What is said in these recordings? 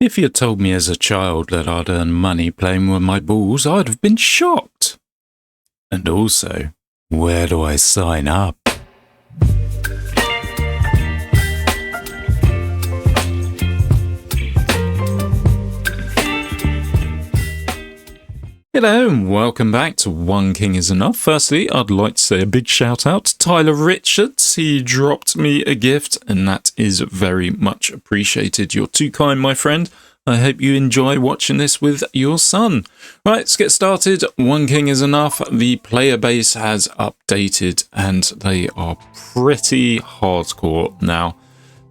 If you told me as a child that I'd earn money playing with my balls, I'd have been shocked. And also, where do I sign up? Hello and welcome back to One King is Enough. Firstly, I'd like to say a big shout out to Tyler Richards. He dropped me a gift and that is very much appreciated. You're too kind, my friend. I hope you enjoy watching this with your son. Right, let's get started. One King is Enough. The player base has updated and they are pretty hardcore now.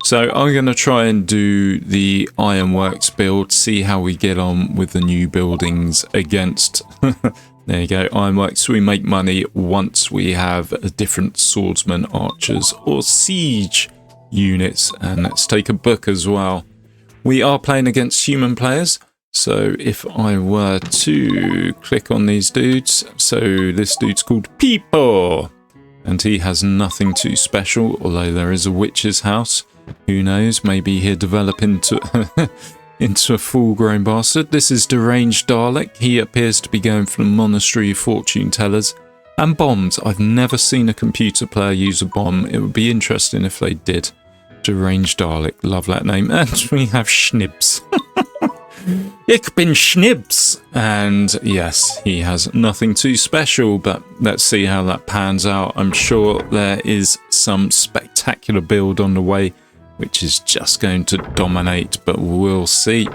So I'm going to try and do the Ironworks build, see how we get on with the new buildings against, there you go, Ironworks. We make money once we have different swordsmen, archers or siege units. And let's take a book as well. We are playing against human players. So if I were to click on these dudes, so this dude's called Peepo and he has nothing too special, although there is a witch's house. Who knows, maybe he'll develop into into a full-grown bastard. This is Deranged Dalek. He appears to be going for the Monastery of Fortune Tellers. And bombs. I've never seen a computer player use a bomb. It would be interesting if they did. Deranged Dalek. Love that name. And we have Schnibs. Ich bin Schnibs. And yes, he has nothing too special, but let's see how that pans out. I'm sure there is some spectacular build on the way, which is just going to dominate, but we'll see.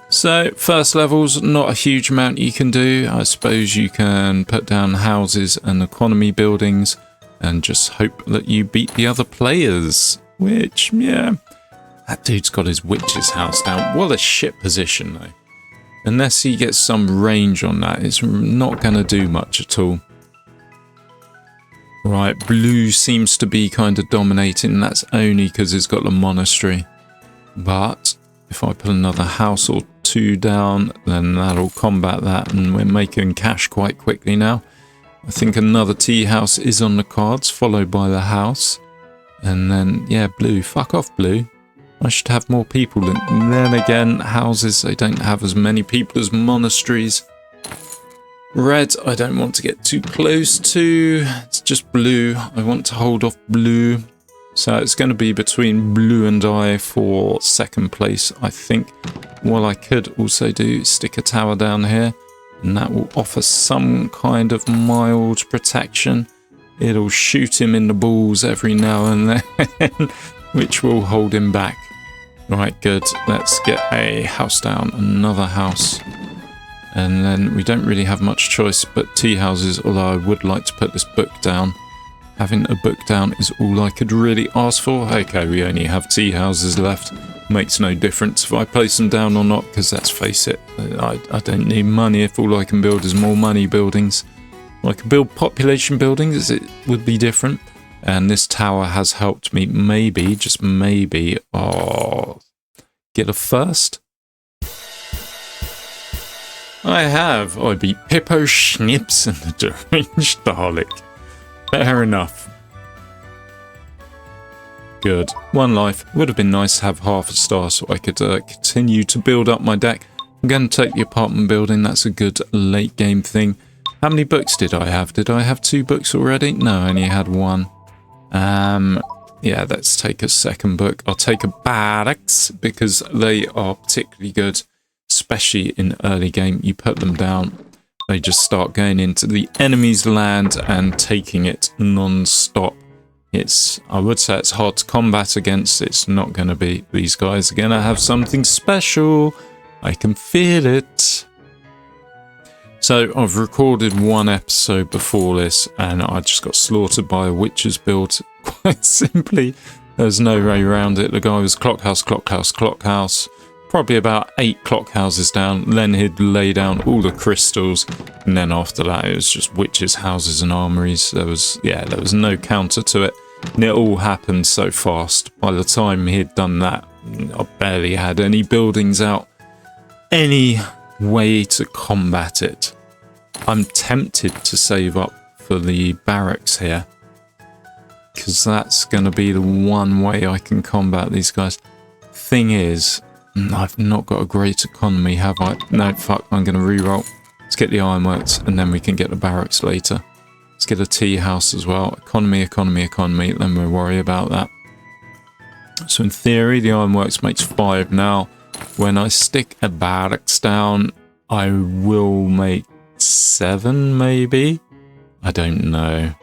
So first level's not a huge amount you can do. I suppose you can put down houses and economy buildings and just hope that you beat the other players, which, yeah, that dude's got his witch's house down. What a shit position though. Unless he gets some range on that, it's not going to do much at all. Right, blue seems to be kind of dominating, and that's only because it's got the monastery. But if I put another house or two down, then that'll combat that, and we're making cash quite quickly now. I think another tea house is on the cards, followed by the house. And then, yeah, blue. Fuck off, blue. I should have more people. And then again, houses, they don't have as many people as monasteries. Red, I don't want to get too close to. It's just blue. I want to hold off blue. So it's going to be between blue and I for second place, I think. What I could also do is stick a tower down here. And that will offer some kind of mild protection. It'll shoot him in the balls every now and then, which will hold him back. Right, good. Let's get a house down. Another house. And then we don't really have much choice but tea houses, although I would like to put this book down. Having a book down is all I could really ask for. Okay, we only have tea houses left. Makes no difference if I place them down or not, because let's face it, I don't need money if all I can build is more money buildings. I can build population buildings, it would be different. And this tower has helped me maybe, just maybe, get a first. I have. I beat Pippo Schnips and the Deranged Dalek. Fair enough. Good. One life. Would have been nice to have half a star so I could continue to build up my deck. I'm going to take the apartment building. That's a good late game thing. How many books did I have? Did I have 2 books already? No, I only had 1. Yeah, let's take a second book. I'll take a barracks because they are particularly good. Especially in early game, you put them down, they just start going into the enemy's land and taking it non-stop. I would say it's hard to combat against. It's not going to be. These guys are going to have something special. I can feel it. So I've recorded 1 episode before this and I just got slaughtered by a witch's build. Quite simply, there's no way around it. The guy was clock house, clock house, clock house. Probably about 8 clock houses down. Then he'd lay down all the crystals, and then after that it was just witches' houses and armories. There was no counter to it, and it all happened so fast. By the time he'd done that, I barely had any buildings out, any way to combat it. I'm tempted to save up for the barracks here, because that's going to be the one way I can combat these guys. Thing is, I've not got a great economy, have I? No, fuck, I'm going to re-roll. Let's get the ironworks, and then we can get the barracks later. Let's get a tea house as well. Economy, economy, economy. Then we'll worry about that. So in theory, the ironworks makes 5 now. When I stick a barracks down, I will make 7, maybe? I don't know.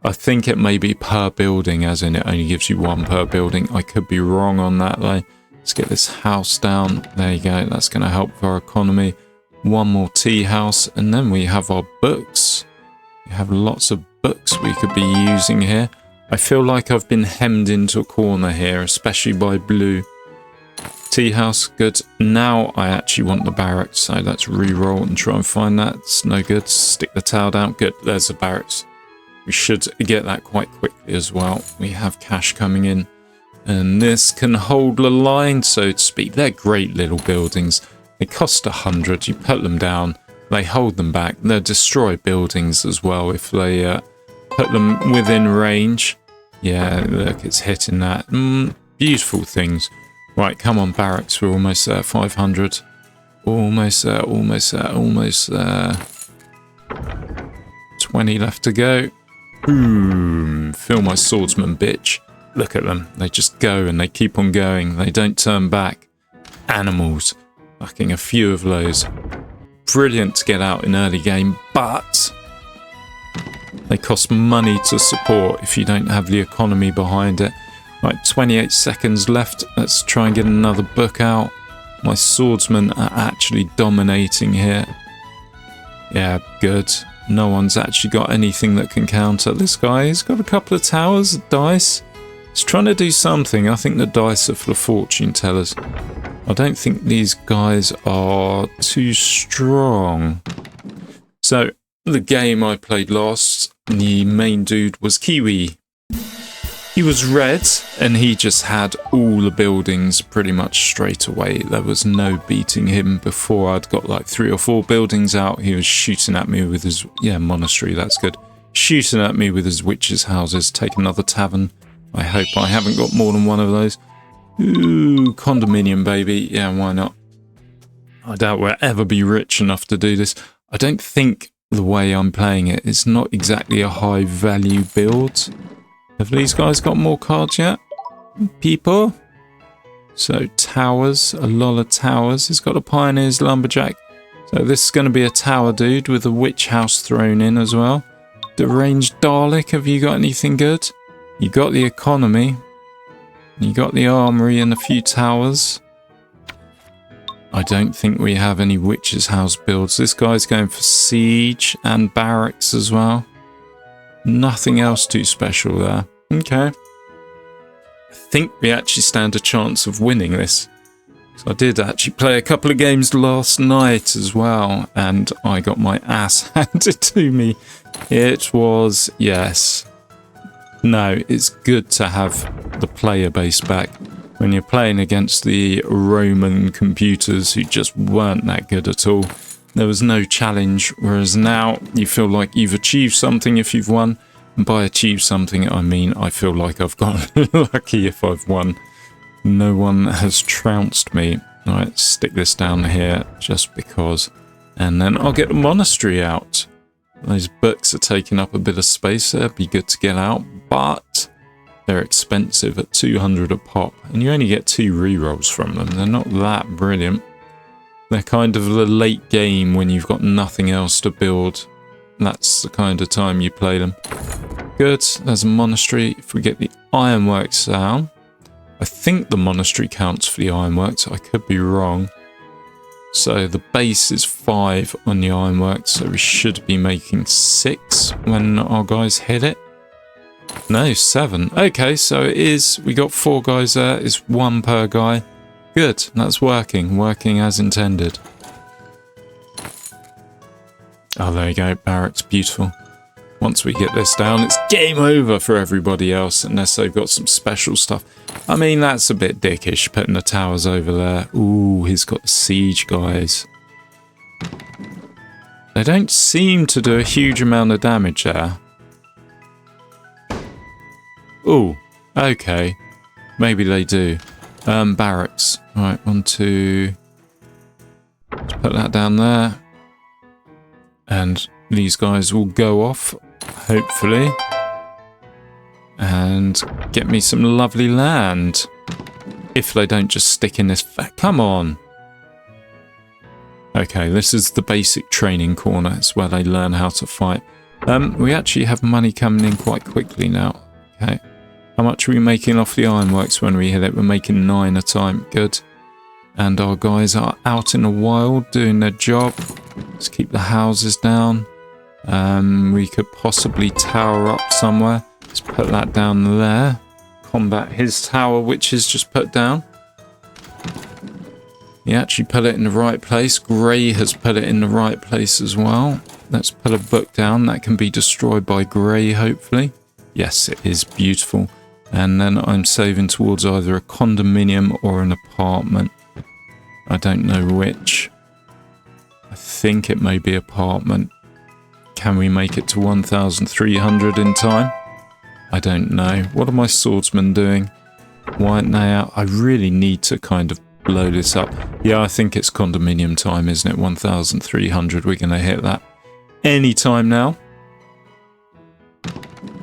I think it may be per building, as in it only gives you 1 per building. I could be wrong on that, though. Let's get this house down. There you go. That's going to help for our economy. 1 more tea house, and then we have our books. We have lots of books we could be using here. I feel like I've been hemmed into a corner here, especially by blue. Tea house, good. Now I actually want the barracks, so let's re-roll and try and find that. It's no good. Stick the towel down. Good, there's the barracks. We should get that quite quickly as well. We have cash coming in. And this can hold the line, so to speak. They're great little buildings. They cost 100. You put them down. They hold them back. They'll destroy buildings as well if they put them within range. Yeah, look, it's hitting that. Beautiful things. Right, come on, barracks. We're almost there. 500. Almost there, almost there, almost there. 20 left to go. Boom. Feel my swordsman, bitch. Look at them. They just go and they keep on going. They don't turn back. Animals. Fucking a few of those. Brilliant to get out in early game, but they cost money to support if you don't have the economy behind it. Right, 28 seconds left. Let's try and get another book out. My swordsmen are actually dominating here. Yeah, good. No one's actually got anything that can counter this guy. He's got a couple of towers, dice. He's trying to do something. I think the dice are for the fortune tellers. I don't think these guys are too strong. So, the game I played last, the main dude was Kiwi. He was red, and he just had all the buildings pretty much straight away. There was no beating him before I'd got like 3 or 4 buildings out. He was shooting at me with his, monastery, that's good. Shooting at me with his witches' houses. Take another tavern. I hope I haven't got more than one of those. Ooh, condominium, baby. Yeah, why not? I doubt we'll ever be rich enough to do this. I don't think the way I'm playing it, it's not exactly a high value build. Have these guys got more cards yet? People? So towers, a lot of towers. He's got a pioneer's lumberjack. So this is going to be a tower dude with a witch house thrown in as well. Deranged Dalek, have you got anything good? You got the economy. You got the armory and a few towers. I don't think we have any witch's house builds. This guy's going for siege and barracks as well. Nothing else too special there. Okay. I think we actually stand a chance of winning this. So I did actually play a couple of games last night as well, and I got my ass handed to me. It was, yes. No, it's good to have the player base back when you're playing against the Roman computers who just weren't that good at all. There was no challenge, whereas now you feel like you've achieved something if you've won. And by achieve something, I mean I feel like I've got lucky if I've won. No one has trounced me. Alright, stick this down here just because. And then I'll get the monastery out. Those books are taking up a bit of space there. Be good to get out, but they're expensive at 200 a pop. And you only get 2 rerolls from them. They're not that brilliant. They're kind of the late game when you've got nothing else to build. That's the kind of time you play them. Good, there's a monastery. If we get the ironworks down, I think the monastery counts for the ironworks. I could be wrong. So the base is 5 on the ironworks, so we should be making 6 when our guys hit it. No, 7. Okay, so it is. We got 4 guys there. It's 1 per guy. Good, that's working as intended. Oh, there you go, barracks, beautiful. Once we get this down, it's game over for everybody else, unless they've got some special stuff. I mean, that's a bit dickish, putting the towers over there. Ooh, he's got the siege guys. They don't seem to do a huge amount of damage there. Ooh, okay. Maybe they do. Barracks. Right, 1, 2. Let's put that down there. And these guys will go off, hopefully. And get me some lovely land. If they don't just stick in this... Come on! Okay, this is the basic training corner. It's where they learn how to fight. We actually have money coming in quite quickly now. Okay. How much are we making off the ironworks when we hit it? We're making 9 a time. Good. And our guys are out in the wild doing their job. Let's keep the houses down. We could possibly tower up somewhere. Let's put that down there. Combat his tower, which is just put down. He actually put it in the right place. Grey has put it in the right place as well. Let's put a book down. That can be destroyed by Grey, hopefully. Yes, it is beautiful. And then I'm saving towards either a condominium or an apartment. I don't know which. I think it may be apartment. Can we make it to 1,300 in time? I don't know. What are my swordsmen doing? Why aren't they out? I really need to kind of blow this up. Yeah, I think it's condominium time, isn't it? 1,300. We're going to hit that any time now.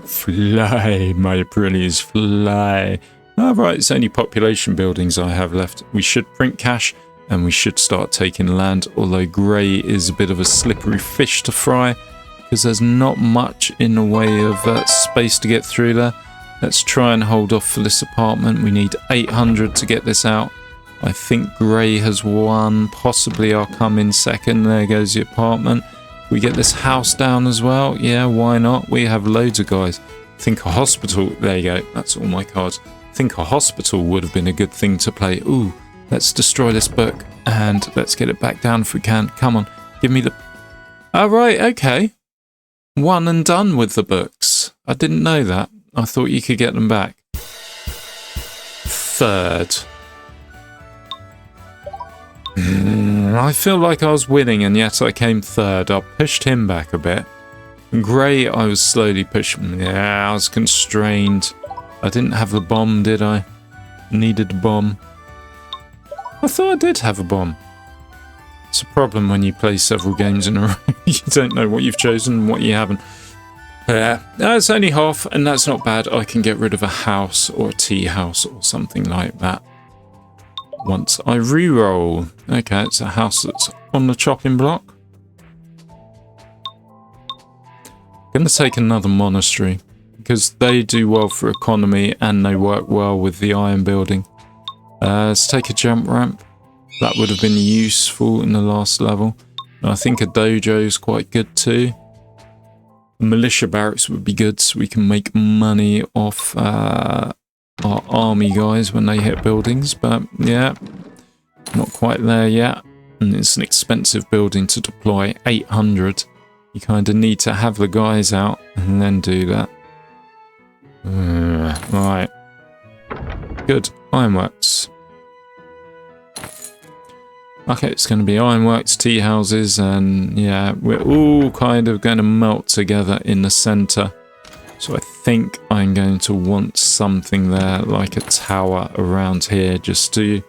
Fly, my pretties, fly. All right, it's only population buildings I have left. We should print cash and we should start taking land, although Grey is a bit of a slippery fish to fry because there's not much in the way of space to get through there. Let's try and hold off for this apartment. We need 800 to get this out. I think Grey has won. Possibly I'll come in second. There goes the apartment. We get this house down as well. Yeah, why not? We have loads of guys. Think a hospital. There you go. That's all my cards. Think a hospital would have been a good thing to play. Ooh, let's destroy this book and let's get it back down if we can. Come on, give me the... All right, okay. One and done with the books. I didn't know that. I thought you could get them back. Third. I feel like I was winning and yet I came third. I pushed him back a bit. Grey, I was slowly pushing. Yeah, I was constrained. I didn't have the bomb, did I? Needed a bomb. I thought I did have a bomb. It's a problem when you play several games in a row. You don't know what you've chosen and what you haven't. Yeah, it's only half and that's not bad. I can get rid of a house or a tea house or something like that. Once I re-roll. Okay, it's a house that's on the chopping block. Gonna take another monastery because they do well for economy and they work well with the iron building. Let's take a jump ramp. That would have been useful in the last level. And I think a dojo is quite good too. A militia barracks would be good so we can make money off our army guys when they hit buildings. But yeah, not quite there yet. And it's an expensive building to deploy. 800. You kind of need to have the guys out and then do that. Right. Good. Ironworks. Okay, it's going to be ironworks, tea houses, and yeah, we're all kind of going to melt together in the centre. So I think I'm going to want something there, like a tower around here, just to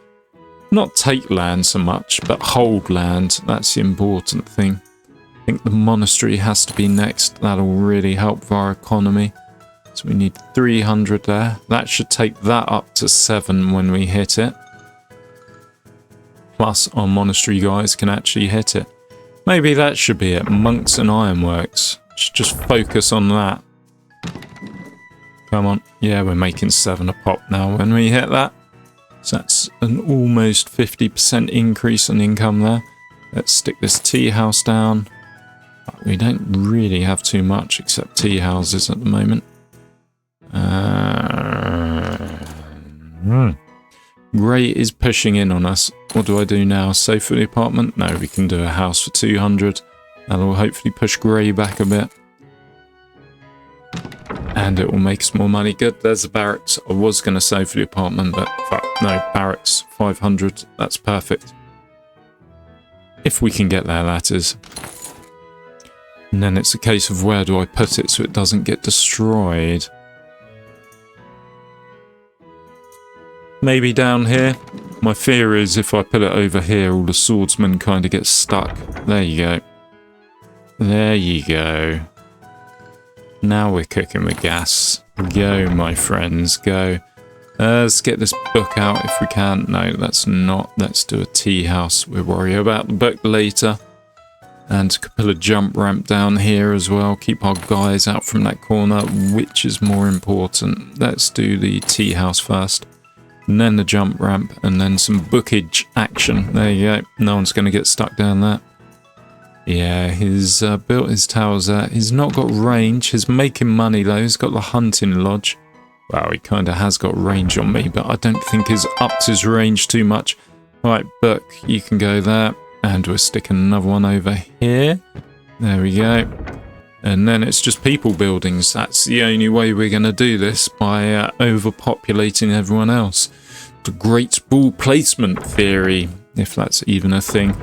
not take land so much, but hold land. That's the important thing. I think the monastery has to be next. That'll really help our economy. So we need 300 there. That should take that up to 7 when we hit it. Plus our monastery guys can actually hit it. Maybe that should be it. Monks and ironworks. Should just focus on that. Come on. Yeah, we're making 7 a pop now when we hit that. So that's an almost 50% increase in income there. Let's stick this tea house down. We don't really have too much except tea houses at the moment. Grey is pushing in on us. What do I do now? Save for the apartment? No, we can do a house for 200. That'll hopefully push Grey back a bit. And it will make us more money. Good, there's the barracks. I was going to save for the apartment, but fuck, no, barracks, 500. That's perfect. If we can get there, that is. And then it's a case of where do I put it so it doesn't get destroyed. Maybe down here. My fear is if I put it over here, all the swordsmen kind of get stuck. There you go. There you go. Now we're cooking with gas. Go, my friends, go. Let's get this book out if we can. No, that's not. Let's do a tea house. We'll worry about the book later. And put a jump ramp down here as well. Keep our guys out from that corner. Which is more important? Let's do the tea house first. And then the jump ramp. And then some bookage action. There you go. No one's going to get stuck down there. Yeah, he's built his towers there. He's not got range. He's making money though. He's got the hunting lodge. Well, he kind of has got range on me, but I don't think he's upped his range too much. Right, book, you can go there. And we're sticking another one over here. There we go. And then it's just people buildings. That's the only way we're going to do this, by overpopulating everyone else. The Great Ball Placement Theory, if that's even a thing.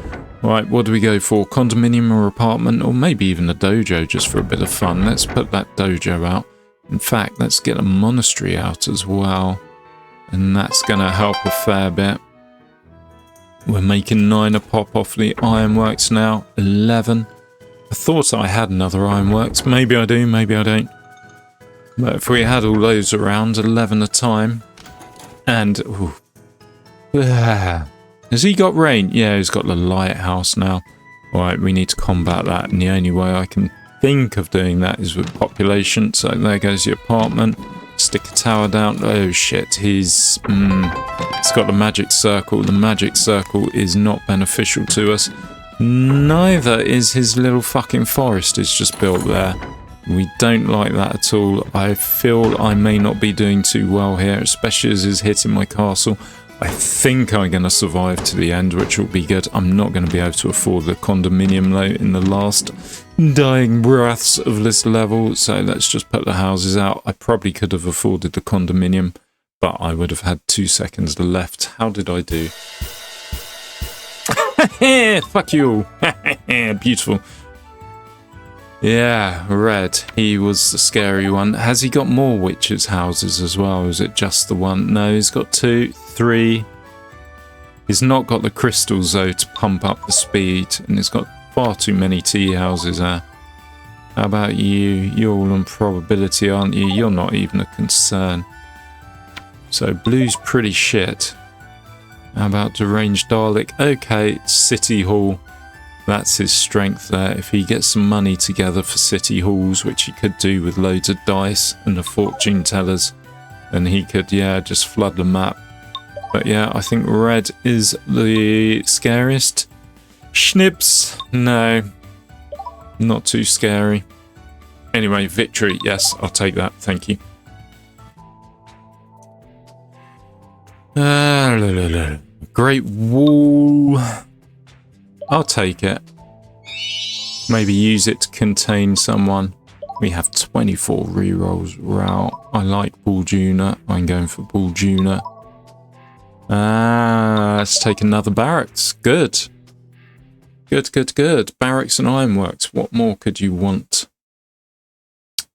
Right, what do we go for? Condominium or apartment? Or maybe even a dojo just for a bit of fun. Let's put that dojo out. In fact, let's get a monastery out as well. And that's going to help a fair bit. We're making 9 a pop off the ironworks now. 11. I thought I had another ironworks. Maybe I do, maybe I don't. But if we had all those around, 11 a time. And... ooh. Has he got rain? Yeah, he's got the lighthouse now. Alright, we need to combat that. And the only way I can think of doing that is with population. So there goes the apartment. Stick a tower down. Oh shit, he's got the magic circle. The magic circle is not beneficial to us. Neither is his little fucking forest. It's just built there. We don't like that at all. I feel I may not be doing too well here, especially as he's hitting my castle. I think I'm going to survive to the end, which will be good. I'm not going to be able to afford the condominium though in the last dying breaths of this level. So let's just put the houses out. I probably could have afforded the condominium, but I would have had 2 seconds left. How did I do? Fuck you. Beautiful. Yeah, Red. He was the scary one. Has he got more witches' houses as well? Or is it just the one? No, he's got 2, 3. He's not got the crystals though to pump up the speed, and he's got far too many tea houses there. How about you? You're all on probability, aren't you? You're not even a concern. So blue's pretty shit. How about deranged Dalek? Okay, City Hall. That's his strength there. If he gets some money together for city halls, which he could do with loads of dice and the fortune tellers, then he could, yeah, just flood the map. But yeah, I think red is the scariest. Schnips, no. Not too scary. Anyway, victory, yes, I'll take that, thank you. Great Wall. I'll take it. Maybe use it to contain someone. We have 24 rerolls. Wow. I like Bull Junior. I'm going for Bull Junior. Let's take another barracks. Good. Good, good, good. Barracks and ironworks. What more could you want?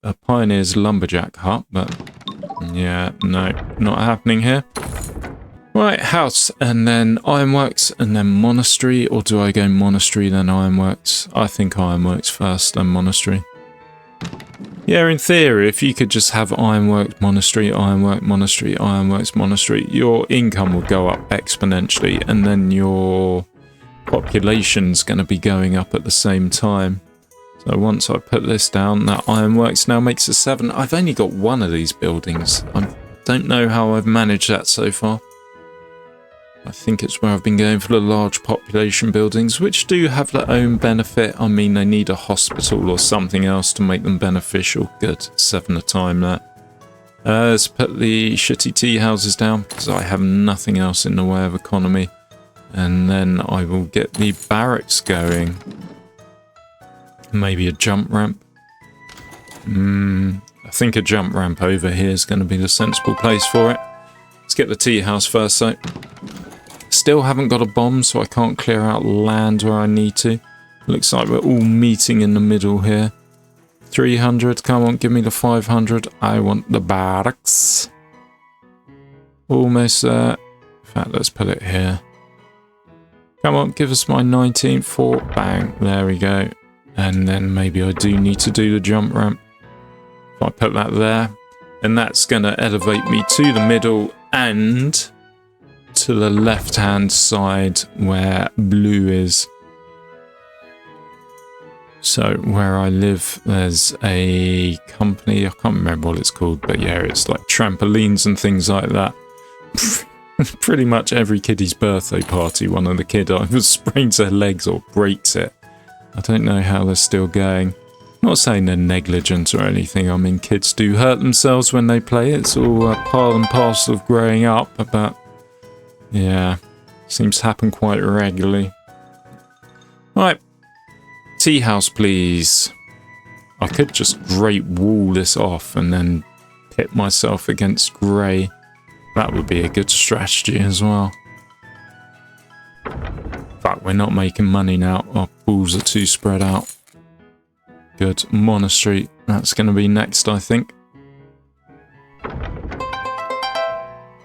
A pioneer's lumberjack hut, but yeah, no, not happening here. Right, house, and then ironworks, and then monastery, or do I go monastery, then ironworks? I think ironworks first, then monastery. Yeah, in theory, if you could just have ironworks, monastery, ironwork, monastery, ironworks, monastery, your income will go up exponentially, and then your population's going to be going up at the same time. So once I put this down, that ironworks now makes a 7. I've only got one of these buildings. I don't know how I've managed that so far. I think it's where I've been going for the large population buildings, which do have their own benefit. I mean, they need a hospital or something else to make them beneficial. Good, 7 a time there. Let's put the shitty tea houses down, because I have nothing else in the way of economy. And then I will get the barracks going. Maybe a jump ramp. I think a jump ramp over here is going to be the sensible place for it. Let's get the tea house first, though. Still haven't got a bomb, so I can't clear out land where I need to. Looks like we're all meeting in the middle here. 300, come on, give me the 500. I want the barracks. Almost there. In fact, let's put it here. Come on, give us my 19 fort. Bang. There we go. And then maybe I do need to do the jump ramp. If I put that there, and that's going to elevate me to the middle and to the left-hand side where blue is. So where I live, there's a company, I can't remember what it's called, but yeah, it's like trampolines and things like that. Pretty much every kiddie's birthday party, one of the kids either sprains their legs or breaks it. I don't know how they're still going. Not saying they're negligent or anything. I mean, kids do hurt themselves when they play. It's all part and parcel of growing up, but yeah, seems to happen quite regularly. Right, tea house, please. I could just Great Wall this off and then pit myself against grey. That would be a good strategy as well. But we're not making money now. Our pools are too spread out. Good. Monastery. That's going to be next, I think.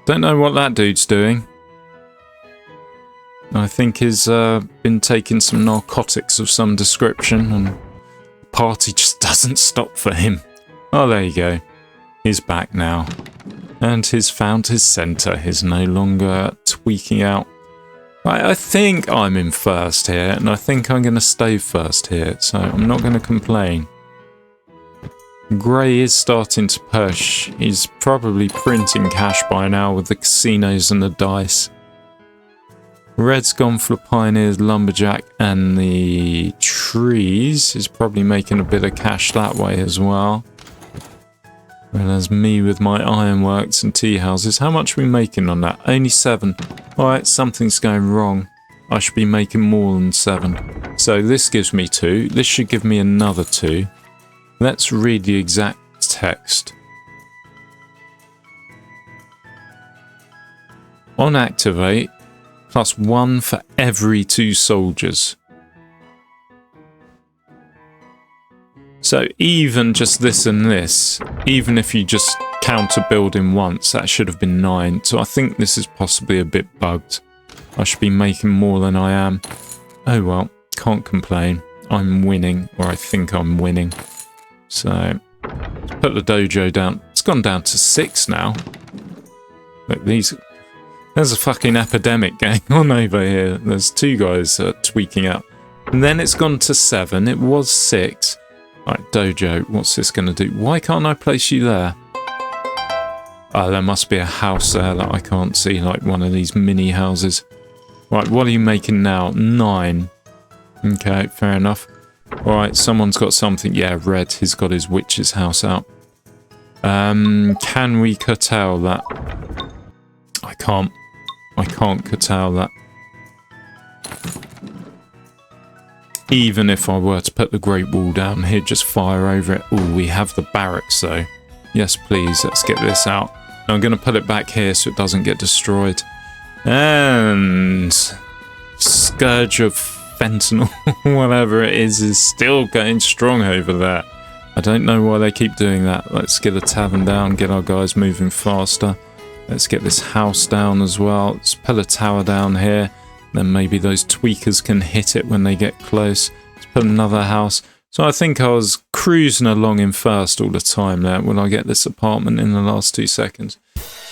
Don't know what that dude's doing. I think he's been taking some narcotics of some description, and the party just doesn't stop for him. Oh, there you go. He's back now. And he's found his centre. He's no longer tweaking out. I think I'm in first here, and I think I'm going to stay first here, so I'm not going to complain. Grey is starting to push. He's probably printing cash by now with the casinos and the dice. Red's gone for the Pioneers, Lumberjack, and the trees. He's probably making a bit of cash that way as well. Whereas me with my ironworks and tea houses, how much are we making on that? Only 7. Alright, something's going wrong. I should be making more than 7. So this gives me 2. This should give me another 2. Let's read the exact text. On activate, +1 for every 2 soldiers. So even just this and this, even if you just counter building once, that should have been 9. So I think this is possibly a bit bugged. I should be making more than I am. Oh well, can't complain. I'm winning, or I think I'm winning. So let's put the dojo down. It's gone down to 6 now. Look, there's a fucking epidemic going on over here. There's 2 guys tweaking out. And then it's gone to 7. It was 6. Right, dojo, what's this going to do? Why can't I place you there? Oh, there must be a house there that I can't see, like one of these mini houses. Right, what are you making now? 9. Okay, fair enough. Alright, someone's got something. Yeah, Red, he's got his witch's house out. Can we curtail that? I can't curtail that. Even if I were to put the Great Wall down, he'd just fire over it. Oh, we have the barracks though. Yes, please, let's get this out. I'm going to put it back here so it doesn't get destroyed. And Scourge of Fentanyl, whatever it is still going strong over there. I don't know why they keep doing that. Let's get a tavern down, get our guys moving faster. Let's get this house down as well. Let's put a tower down here. Then maybe those tweakers can hit it when they get close. Let's put another house. So I think I was cruising along in first all the time there when I get this apartment in the last 2 seconds.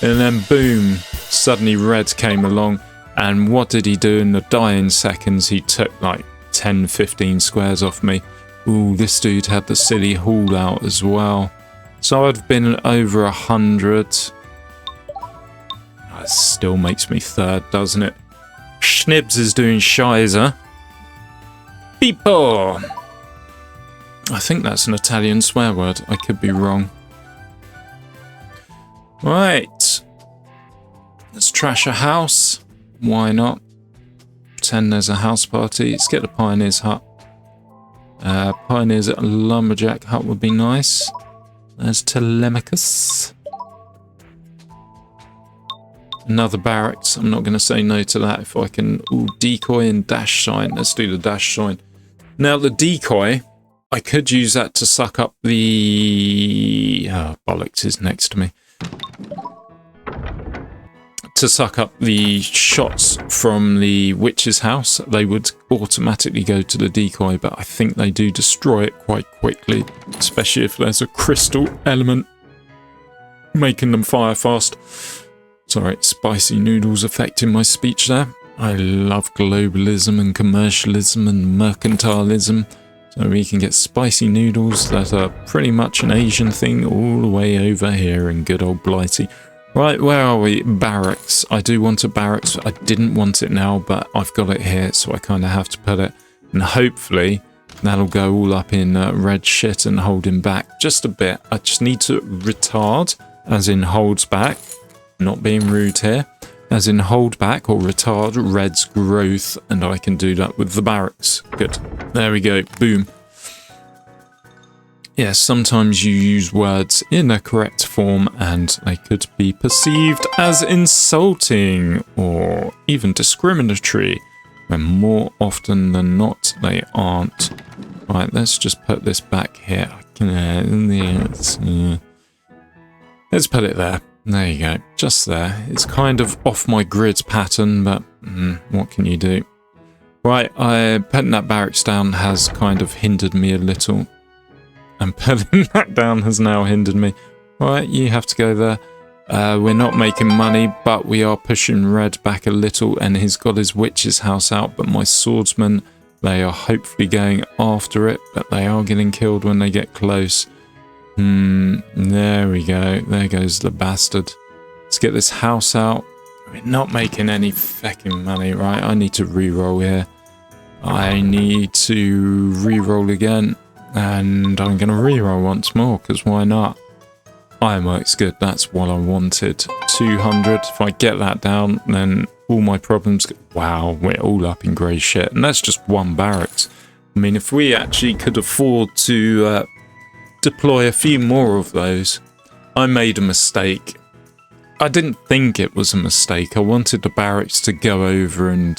And then boom, suddenly Red came along. And what did he do in the dying seconds? He took like 10, 15 squares off me. Ooh, this dude had the city hall out as well. So I've been over 100. That still makes me third, doesn't it? Schnibs is doing Shizer. People! I think that's an Italian swear word. I could be wrong. Right. Let's trash a house. Why not? Pretend there's a house party. Let's get the Pioneers hut. Pioneers at a Lumberjack hut would be nice. There's Telemachus. Another barracks. I'm not going to say no to that if I can. Ooh, decoy and dash sign. Let's do the dash sign. Now the decoy, I could use that to suck up the... Oh, bollocks is next to me. to suck up the shots from the witch's house. They would automatically go to the decoy, but I think they do destroy it quite quickly, especially if there's a crystal element making them fire fast. Sorry, spicy noodles affecting my speech there. I love globalism and commercialism and mercantilism. So we can get spicy noodles that are pretty much an Asian thing all the way over here in good old Blighty. Right, where are we? Barracks. I do want a barracks. I didn't want it now, but I've got it here, so I kind of have to put it. And hopefully that'll go all up in red shit and hold him back just a bit. I just need to retard, as in holds back. Not being rude here. As in hold back or retard red's growth, and I can do that with the barracks. Good. There we go. Boom. Yes, yeah, sometimes you use words in a correct form and they could be perceived as insulting or even discriminatory, when more often than not they aren't. Right, let's just put this back here. Let's put it there. There you go, just there. It's kind of off my grid pattern, but what can you do? Right, putting that barracks down has kind of hindered me a little. And putting that down has now hindered me. Right, you have to go there. We're not making money, but we are pushing red back a little, and he's got his witch's house out, but my swordsmen, they are hopefully going after it, but they are getting killed when they get close. There we go. There goes the bastard. Let's get this house out. We're not making any fucking money, right? I need to re-roll here. I need to re-roll again. And I'm going to re-roll once more, because why not? Ironwork's good. That's what I wanted. 200. If I get that down, then all my problems... Wow, we're all up in grey shit. And that's just one barracks. I mean, if we actually could afford to... deploy a few more of those. I made a mistake. I didn't think it was a mistake. I wanted the barracks to go over and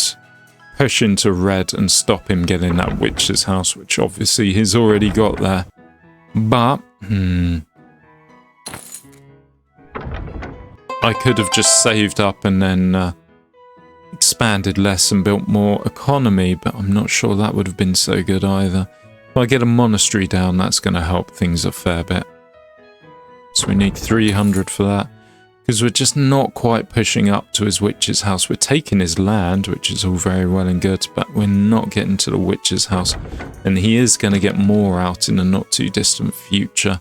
push into red and stop him getting that witch's house, which obviously he's already got there. But I could have just saved up and then expanded less and built more economy, but I'm not sure that would have been so good either. If I get a monastery down, that's going to help things a fair bit. So we need 300 for that. Because we're just not quite pushing up to his witch's house. We're taking his land, which is all very well and good, but we're not getting to the witch's house. And he is going to get more out in the not too distant future.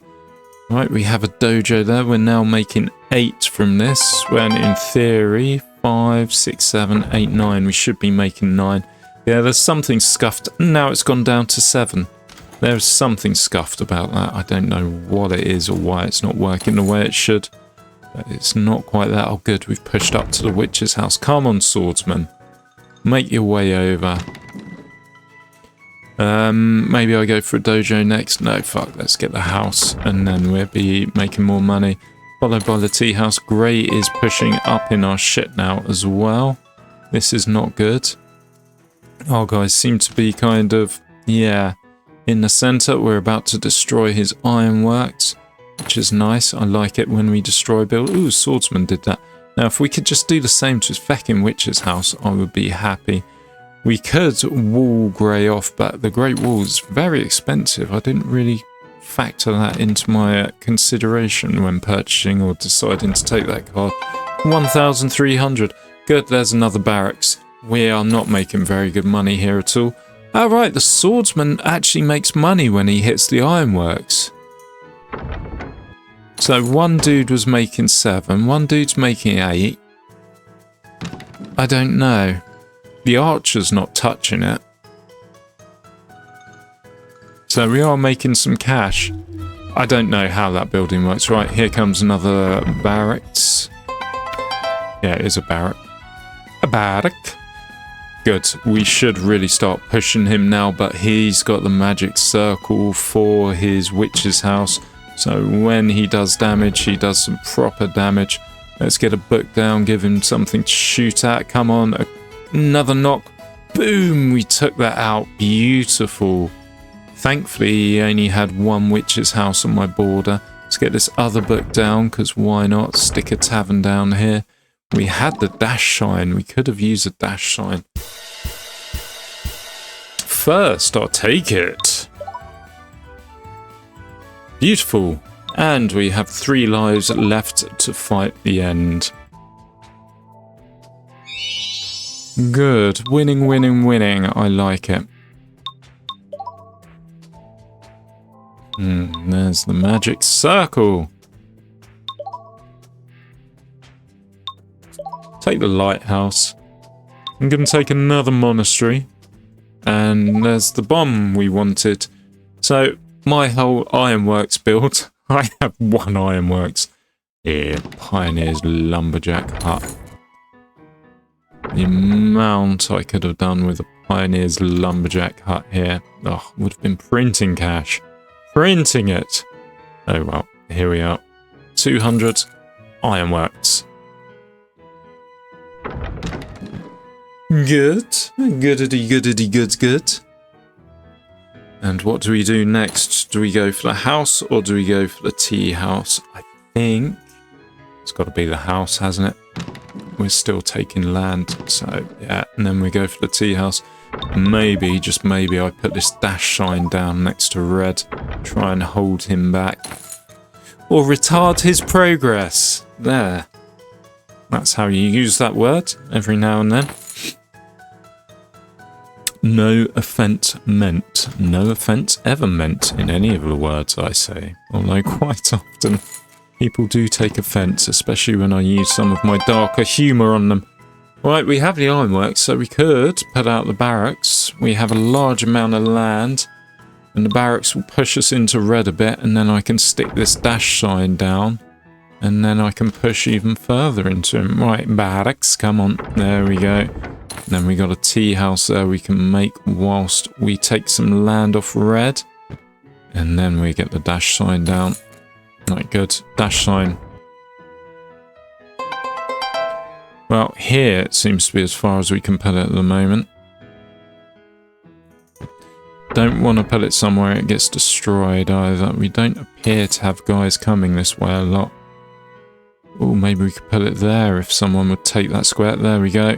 Right, we have a dojo there. We're now making 8 from this, when in theory, 5, 6, 7, 8, 9. We should be making 9. Yeah, there's something scuffed. Now it's gone down to 7. There's something scuffed about that. I don't know what it is or why it's not working the way it should. But it's not quite that. Oh, good. We've pushed up to the witch's house. Come on, swordsman. Make your way over. Maybe I go for a dojo next. No, fuck. Let's get the house. And then we'll be making more money. Followed by the tea house. Grey is pushing up in our shit now as well. This is not good. Our guys seem to be kind of... Yeah. In the centre, we're about to destroy his ironworks, which is nice. I like it when we destroy build. Ooh, swordsman did that. Now, if we could just do the same to his feckin' witch's house, I would be happy. We could wall Grey off, but the Great Wall is very expensive. I didn't really factor that into my consideration when purchasing or deciding to take that card. 1,300. Good, there's another barracks. We are not making very good money here at all. Oh, right, the swordsman actually makes money when he hits the ironworks. So one dude was making 7, one dude's making 8. I don't know. The archer's not touching it. So we are making some cash. I don't know how that building works. Right, here comes another barracks. Yeah, it is a barrack. A barrack. Good. We should really start pushing him now, but he's got the magic circle for his witch's house. So when he does damage, he does some proper damage. Let's get a book down, give him something to shoot at. Come on, another knock. Boom, we took that out. Beautiful. Thankfully, he only had one witch's house on my border. Let's get this other book down, because why not? Stick a tavern down here. We had the dash sign. We could have used a dash sign. First, I'll take it. Beautiful. And we have 3 lives left to fight the end. Good. Winning, winning, winning. I like it. There's the magic circle. Take the lighthouse. I'm going to take another monastery. And there's the bomb we wanted. So, my whole ironworks build. I have 1 ironworks. Here, Pioneer's Lumberjack Hut. The amount I could have done with a Pioneer's Lumberjack Hut here. Oh, would have been printing cash. Printing it. Oh well, here we are. 200 ironworks. Good. Goodity, goodity, good. And what do we do next? Do we go for the house or do we go for the tea house? I think it's got to be the house, hasn't it? We're still taking land, so yeah. And then we go for the tea house. Maybe, just maybe, I put this dash sign down next to red. Try and hold him back. Or retard his progress. There. That's how you use that word every now and then. No offence meant. No offence ever meant in any of the words I say. Although quite often people do take offence, especially when I use some of my darker humour on them. Right, we have the ironworks, so we could put out the barracks. We have a large amount of land, and the barracks will push us into red a bit, and then I can stick this dash sign down, and then I can push even further into him. Right, barracks, come on. There we go. Then we got a tea house there we can make whilst we take some land off red. And then we get the dash sign down. Right, good. Dash sign. Well, here it seems to be as far as we can put it at the moment. Don't want to put it somewhere it gets destroyed either. We don't appear to have guys coming this way a lot. Oh, maybe we could put it there if someone would take that square. There we go.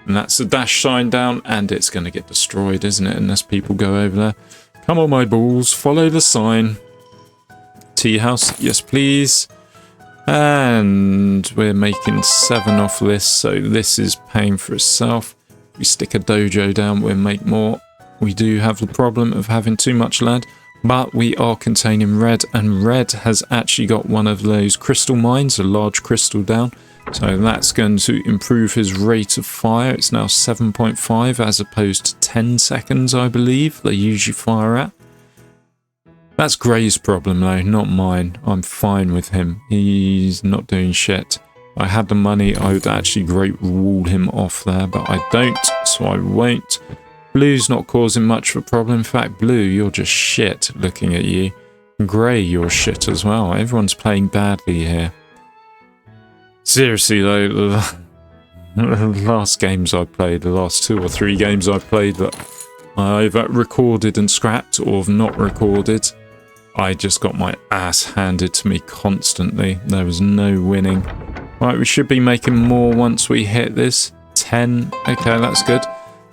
And that's the dash sign down, and it's going to get destroyed, isn't it? Unless people go over there. Come on, my balls. Follow the sign. Tea house. Yes, please. And we're making 7 off this, so this is paying for itself. If we stick a dojo down, we'll make more. We do have the problem of having too much land, but we are containing red, and red has actually got one of those crystal mines, a large crystal down. So that's going to improve his rate of fire. It's now 7.5 as opposed to 10 seconds, I believe, they usually fire at. That's Grey's problem though, not mine. I'm fine with him. He's not doing shit. If I had the money, I would actually great wall him off there, but I don't, so I won't. Blue's not causing much of a problem. In fact, Blue, you're just shit looking at you. Grey, you're shit as well. Everyone's playing badly here. Seriously though, the last games I played, the last 2 or 3 games I played that I've recorded and scrapped or have not recorded, I just got my ass handed to me constantly. There was no winning. Right, we should be making more once we hit this. 10. Okay, that's good.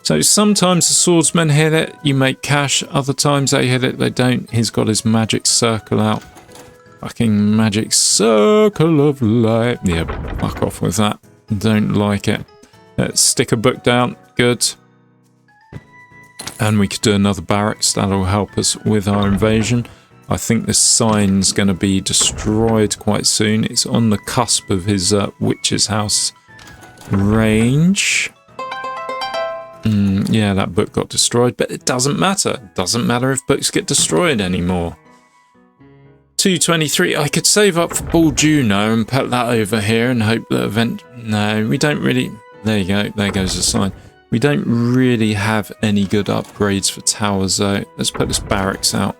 So sometimes the swordsmen hit it, you make cash. Other times they hit it, they don't. He's got his magic circle out. Fucking magic circle of light. Yeah, fuck off with that. Don't like it. Let's stick a book down. Good. And we could do another barracks. That'll help us with our invasion. I think this sign's going to be destroyed quite soon. It's on the cusp of his witch's house range. Yeah, that book got destroyed, but it doesn't matter. It doesn't matter if books get destroyed anymore. 223. I could save up for Ball Juno and put that over here and hope that event... No, we don't really... There you go. There goes the sign. We don't really have any good upgrades for towers, though. Let's put this barracks out.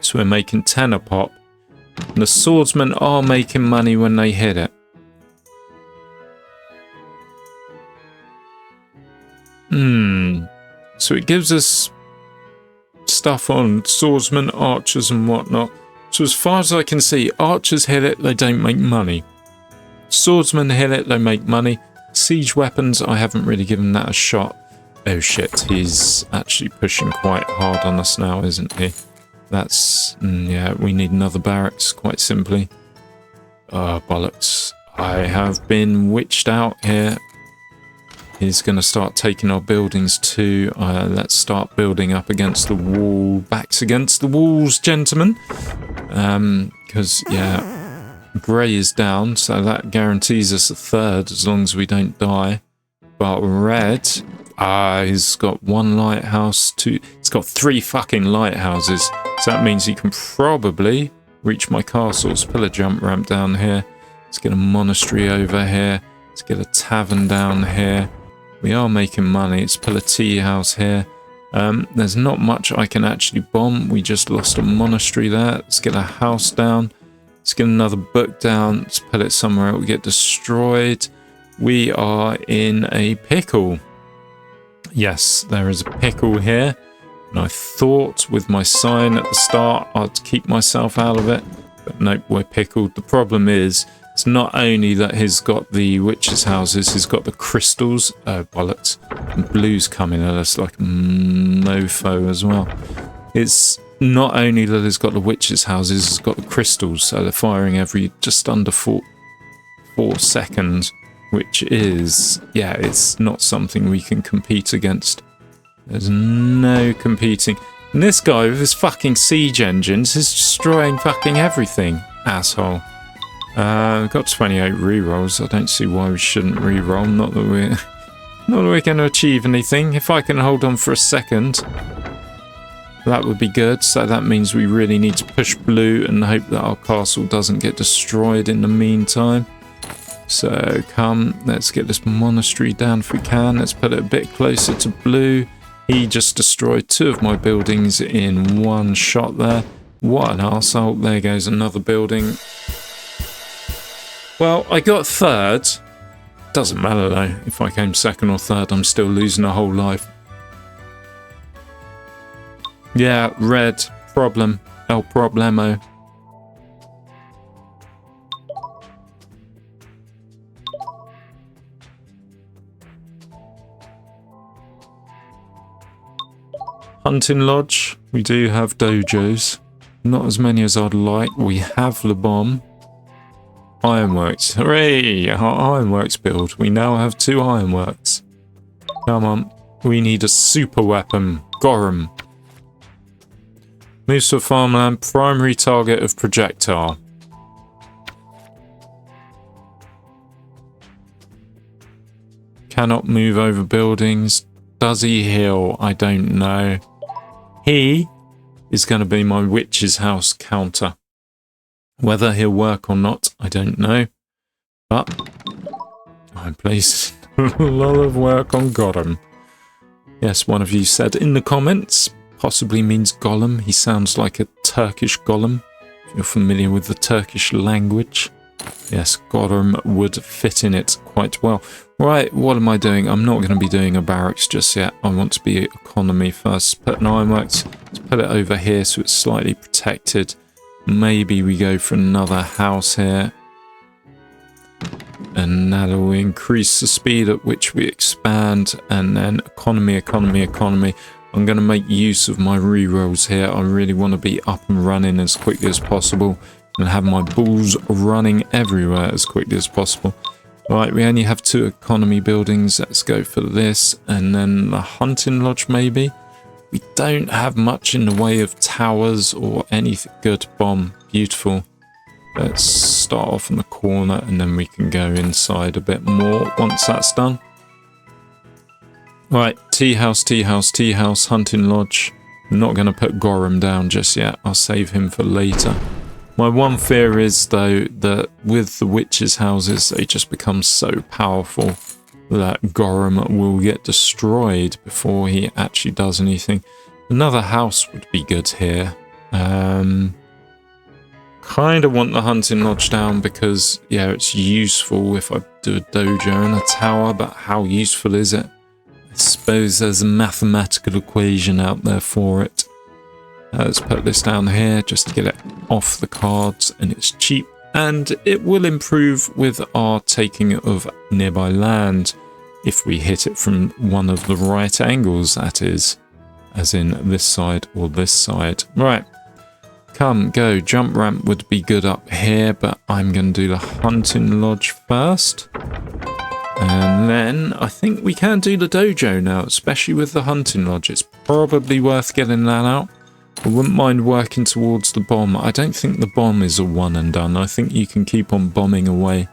So we're making 10 a pop. And the swordsmen are making money when they hit it. So it gives us stuff on swordsmen, archers and whatnot. So as far as I can see, archers hit it, they don't make money. Swordsmen hit it, they make money. Siege weapons, I haven't really given that a shot. Oh shit, he's actually pushing quite hard on us now, isn't he? That's... yeah, we need another barracks, quite simply. Bollocks. I have been witched out here. He's going to start taking our buildings too. Let's start building up against the wall. Backs against the walls, gentlemen. Because, yeah... Grey is down, so that guarantees us a third as long as we don't die. But red, he's got one lighthouse, he's got 3 fucking lighthouses. So that means he can probably reach my castles. Put a jump ramp down here. Let's get a monastery over here. Let's get a tavern down here. We are making money. Let's put a tea house here. There's not much I can actually bomb. We just lost a monastery there. Let's get a house down. Let's get another book down. Let's put it somewhere it will get destroyed. We are in a pickle. Yes, there is a pickle here. And I thought with my sign at the start I'd keep myself out of it. But nope, we're pickled. The problem is, it's not only that he's got the witches' houses, he's got the crystals. Oh, bollocks. And blue's coming at us like a mofo as well. It's... not only that he's got the witches' houses, he's got the crystals, so they're firing every just under 4 seconds, which is, yeah, it's not something we can compete against. There's no competing. And this guy with his fucking siege engines is destroying fucking everything, asshole. We've got 28 rerolls. I don't see why we shouldn't reroll. Not that we're going to achieve anything. If I can hold on for a second, that would be good. So that means we really need to push blue and hope that our castle doesn't get destroyed in the meantime. So come, let's get this monastery down if we can. Let's put it a bit closer to blue. He just destroyed 2 of my buildings in one shot there. What an arsehole. There goes another building. Well, I got third. Doesn't matter though. If I came second or third, I'm still losing a whole life. Yeah, red. Problem. El problemo. Hunting Lodge. We do have dojos. Not as many as I'd like. We have the bomb. Ironworks. Hooray! Our ironworks build. We now have 2 ironworks. Come on. We need a super weapon. Gorham. Moves to farmland. Primary target of projectile. Cannot move over buildings. Does he heal? I don't know. He is going to be my witch's house counter. Whether he'll work or not, I don't know. But I placed a lot of work on Gollum. Yes, one of you said in the comments, possibly means Gollum. He sounds like a Turkish Gollum. If you're familiar with the Turkish language. Yes, Gollum would fit in it quite well. Right, what am I doing? I'm not going to be doing a barracks just yet. I want to be economy first. Put an ironworks. Let's put it over here so it's slightly protected. Maybe we go for another house here. And that'll increase the speed at which we expand. And then economy, economy, economy. I'm going to make use of my rerolls here. I really want to be up and running as quickly as possible. And have my bulls running everywhere as quickly as possible. Right, we only have 2 economy buildings. Let's go for this. And then the hunting lodge maybe. We don't have much in the way of towers or anything good. Bomb. Beautiful. Let's start off in the corner and then we can go inside a bit more once that's done. Right, tea house, tea house, tea house, hunting lodge. I'm not going to put Gorham down just yet. I'll save him for later. My one fear is, though, that with the witches' houses, they just become so powerful that Gorham will get destroyed before he actually does anything. Another house would be good here. Kind of want the hunting lodge down because, yeah, it's useful if I do a dojo and a tower, but how useful is it? I suppose there's a mathematical equation out there for it. Let's put this down here just to get it off the cards, and it's cheap. and it will improve with our taking of nearby land if we hit it from one of the right angles, that is, as in this side or this side. Right, come, go. Jump ramp would be good up here, but I'm going to do the hunting lodge first. And then I think we can do the dojo now, especially with the hunting lodge. It's probably worth getting that out. I wouldn't mind working towards the bomb. I don't think the bomb is a one and done. I think you can keep on bombing away.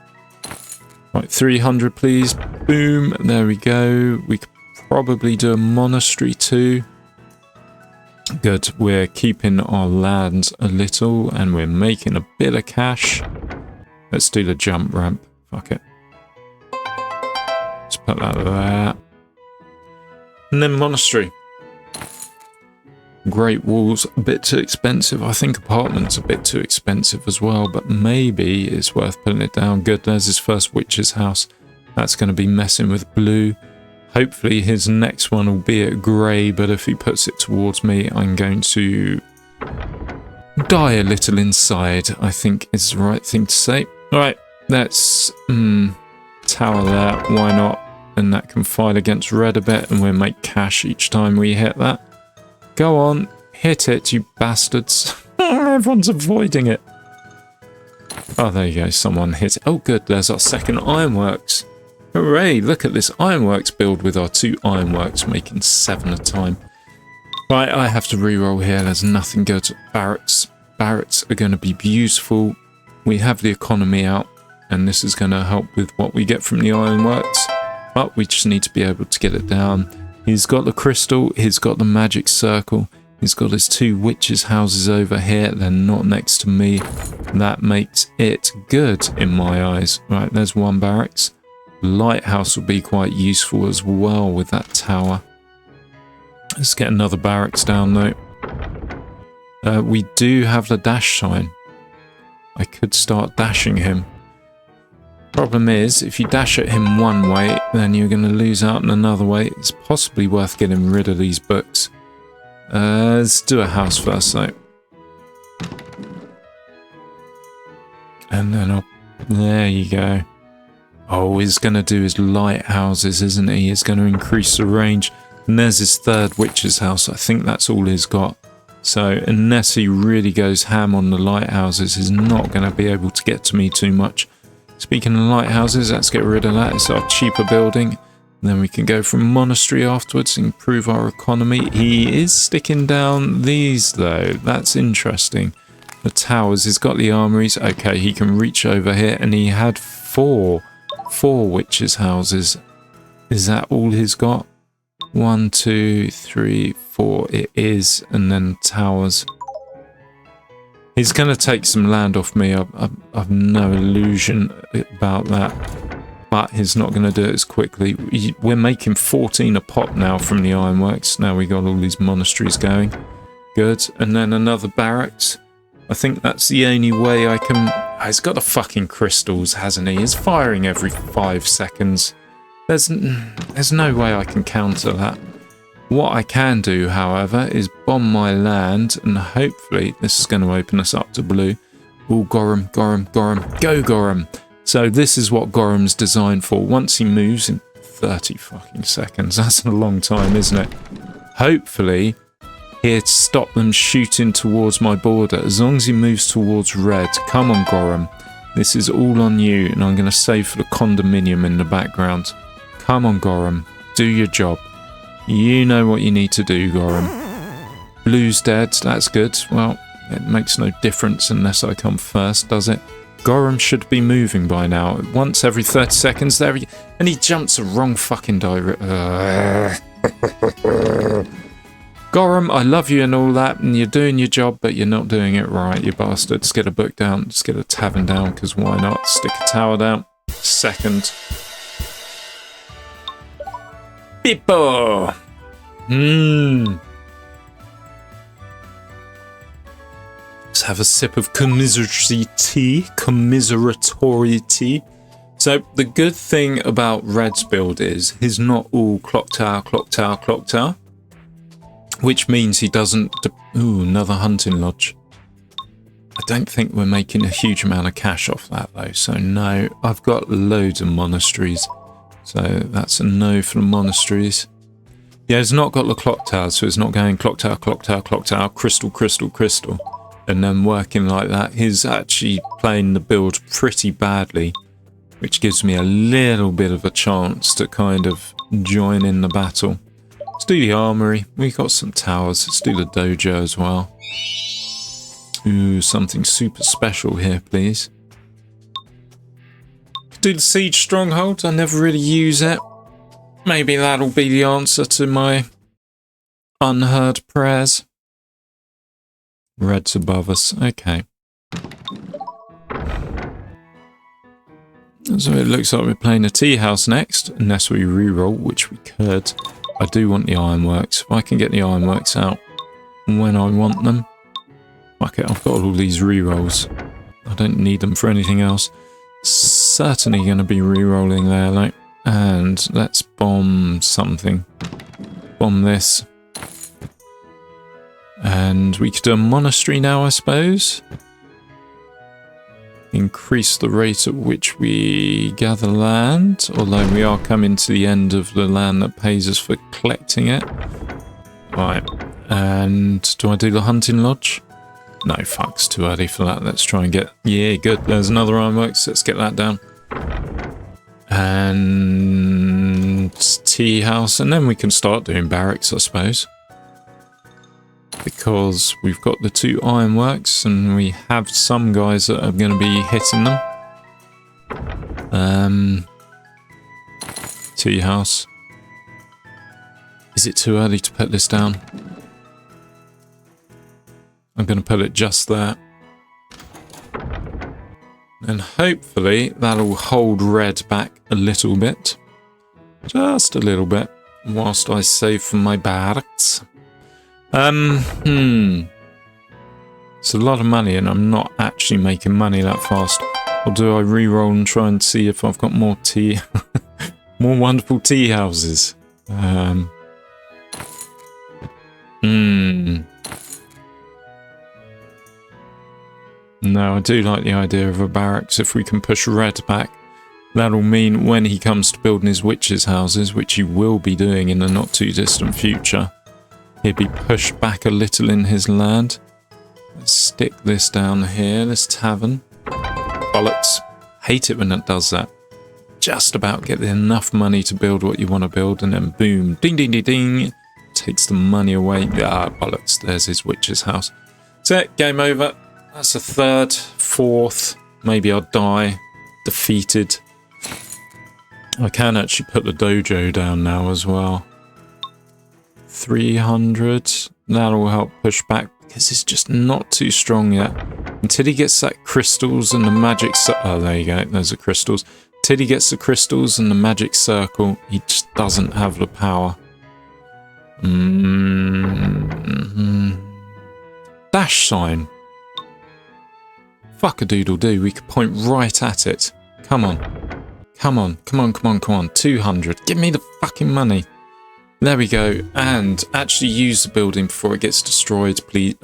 Right, 300 please. Boom. There we go. We could probably do a monastery too. Good. We're keeping our land a little and we're making a bit of cash. Let's do the jump ramp. Fuck it. Let's put that there. And then monastery. Great walls, a bit too expensive. I think apartments a bit too expensive as well, but maybe it's worth putting it down. Good, there's his first witch's house. That's going to be messing with blue. Hopefully his next one will be at grey, but if he puts it towards me, I'm going to die a little inside, I think is the right thing to say. Alright, let's tower there, why not? And that can fight against red a bit, and we'll make cash each time we hit that. Go on, hit it, you bastards. Everyone's avoiding it. Oh, there you go, someone hit it. Oh, good, there's our second ironworks. Hooray, look at this ironworks build with our 2 ironworks, making 7 a time. Right, I have to reroll here, there's nothing good. Barracks are going to be beautiful. We have the economy out, and this is going to help with what we get from the ironworks. But we just need to be able to get it down. He's got the crystal, he's got the magic circle, he's got his 2 witches' houses over here, they're not next to me. That makes it good in my eyes. Right, there's 1 barracks. Lighthouse will be quite useful as well with that tower. Let's get another barracks down though. We do have the dash sign. I could start dashing him. Problem is, if you dash at him one way, then you're going to lose out in another way. It's possibly worth getting rid of these books. Let's do a house first, though. And then there you go. Oh, he's going to do his lighthouses, isn't he? He's going to increase the range. And there's his 3rd witch's house. I think that's all he's got. So unless he really goes ham on the lighthouses, he's not going to be able to get to me too much. Speaking of lighthouses, let's get rid of that. It's our cheaper building. And then we can go from monastery afterwards, improve our economy. He is sticking down these though. That's interesting. The towers, he's got the armories. Okay, he can reach over here, and he had 4 witches' houses. Is that all he's got? 1, 2, 3, 4. It is, and then towers. He's going to take some land off me. I've no illusion about that. But he's not going to do it as quickly. We're making 14 a pop now from the ironworks. Now we got all these monasteries going. Good. And then another barracks. I think that's the only way I can... Oh, he's got the fucking crystals, hasn't he? He's firing every 5 seconds. There's no way I can counter that. What I can do, however, is bomb my land, and hopefully this is going to open us up to blue. Oh, Gorham, Gorham, Gorham. Go, Gorham! So this is what Gorham's designed for. Once he moves in 30 fucking seconds, that's a long time, isn't it? Hopefully, here to stop them shooting towards my border. As long as he moves towards red. Come on, Gorham. This is all on you, and I'm going to save for the condominium in the background. Come on, Gorham. Do your job. You know what you need to do, Gorham. Blue's dead, that's good. Well, it makes no difference unless I come first, does it? Gorham should be moving by now. Once every 30 seconds, there he... And he jumps the wrong fucking direction. Gorham, I love you and all that, and you're doing your job, but you're not doing it right, you bastard. Just get a book down, just get a tavern down, because why not? Stick a tower down. Second. People! Let's have a sip of commiseratory tea. So the good thing about Red's build is he's not all clock tower, clock tower, clock tower, which means he doesn't... Ooh, another hunting lodge. I don't think we're making a huge amount of cash off that though. So no, I've got loads of monasteries. So that's a no for the monasteries. Yeah, it's not got the clock tower, so it's not going clock tower, clock tower, clock tower, crystal, crystal, crystal. And then working like that. He's actually playing the build pretty badly, which gives me a little bit of a chance to kind of join in the battle. Let's do the armory. We got some towers. Let's do the dojo as well. Ooh, something super special here, please. Do the siege stronghold. I never really use it. Maybe that'll be the answer to my unheard prayers. Red's above us. Okay. So it looks like we're playing a tea house next, unless we reroll, which we could. I do want the ironworks. If I can get the ironworks out when I want them. Fuck it, I've got all these rerolls. I don't need them for anything else. Certainly going to be rerolling there, like. And let's bomb something. Bomb this. And we could do a monastery now, I suppose. Increase the rate at which we gather land, although we are coming to the end of the land that pays us for collecting it. Right, and do I do the hunting lodge? No, fuck, it's too early for that. Let's try and get... Yeah, good, there's another ironworks. Let's get that down. And tea house, and then we can start doing barracks, I suppose. Because we've got the 2 ironworks and we have some guys that are going to be hitting them. Tea house. Is it too early to put this down? I'm going to put it just there. And hopefully that'll hold red back a little bit. Just a little bit. Whilst I save for my barracks. It's a lot of money and I'm not actually making money that fast. Or do I re-roll and try and see if I've got more tea, more wonderful tea houses? No, I do like the idea of a barracks. If we can push red back, that'll mean when he comes to building his witches' houses, which he will be doing in the not too distant future, he'll be pushed back a little in his land. Let's stick this down here, this tavern. Bollocks. Hate it when it does that. Just about get enough money to build what you want to build, and then boom, ding, ding, ding, ding. Takes the money away. Ah, bollocks. There's his witch's house. That's it. Game over. That's a 3rd, 4th. Maybe I'll die. Defeated. I can actually put the dojo down now as well. 300. That'll help push back because it's just not too strong yet. Until he gets that crystals and the magic... Oh, there you go. There's the crystals. Until he gets the crystals and the magic circle, he just doesn't have the power. Dash sign. Fuck-a-doodle-doo. We could point right at it. Come on. Come on. Come on, come on, come on. 200. Give me the fucking money. There we go. And actually use the building before it gets destroyed, please.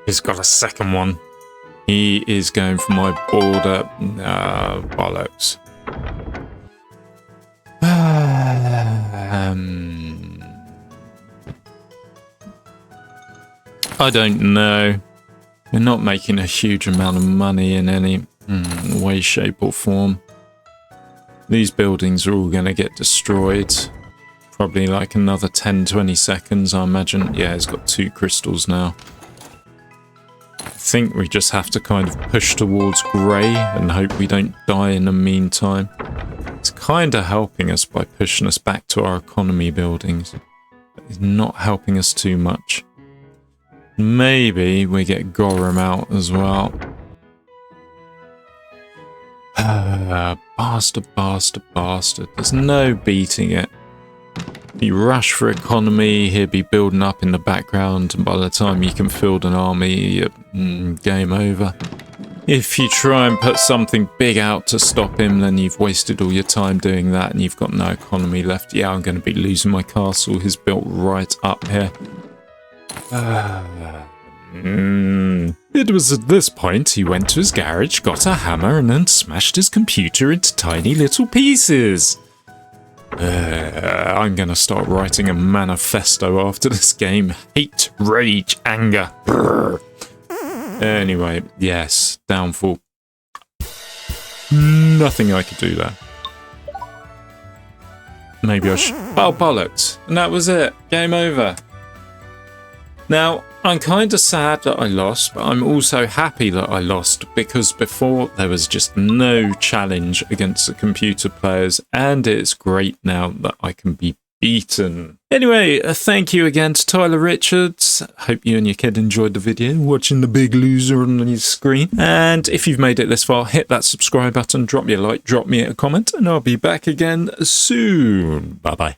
He's got a second one. He is going for my border. Bollocks. I don't know. We're not making a huge amount of money in any way, shape or form. These buildings are all going to get destroyed. Probably like another 10-20 seconds, I imagine. Yeah, it's got 2 crystals now. I think we just have to kind of push towards grey and hope we don't die in the meantime. It's kind of helping us by pushing us back to our economy buildings. It's not helping us too much. Maybe we get Gorham out as well. Bastard, bastard, bastard. There's no beating it. You rush for economy, he'll be building up in the background, and by the time you can field an army, game over. If you try and put something big out to stop him, then you've wasted all your time doing that and you've got no economy left. Yeah, I'm going to be losing my castle. He's built right up here. It was at this point he went to his garage, got a hammer, and then smashed his computer into tiny little pieces. I'm gonna start writing a manifesto after this game. Hate, rage, anger. Brrr. Anyway, yes, downfall. Nothing I could do there. Maybe I should... Oh, bollocks. And that was it. Game over. Now, I'm kind of sad that I lost, but I'm also happy that I lost, because before there was just no challenge against the computer players, and it's great now that I can be beaten. Anyway, thank you again to Tyler Richards. Hope you and your kid enjoyed the video, watching the big loser on your screen. And if you've made it this far, hit that subscribe button, drop me a like, drop me a comment, and I'll be back again soon. Bye-bye.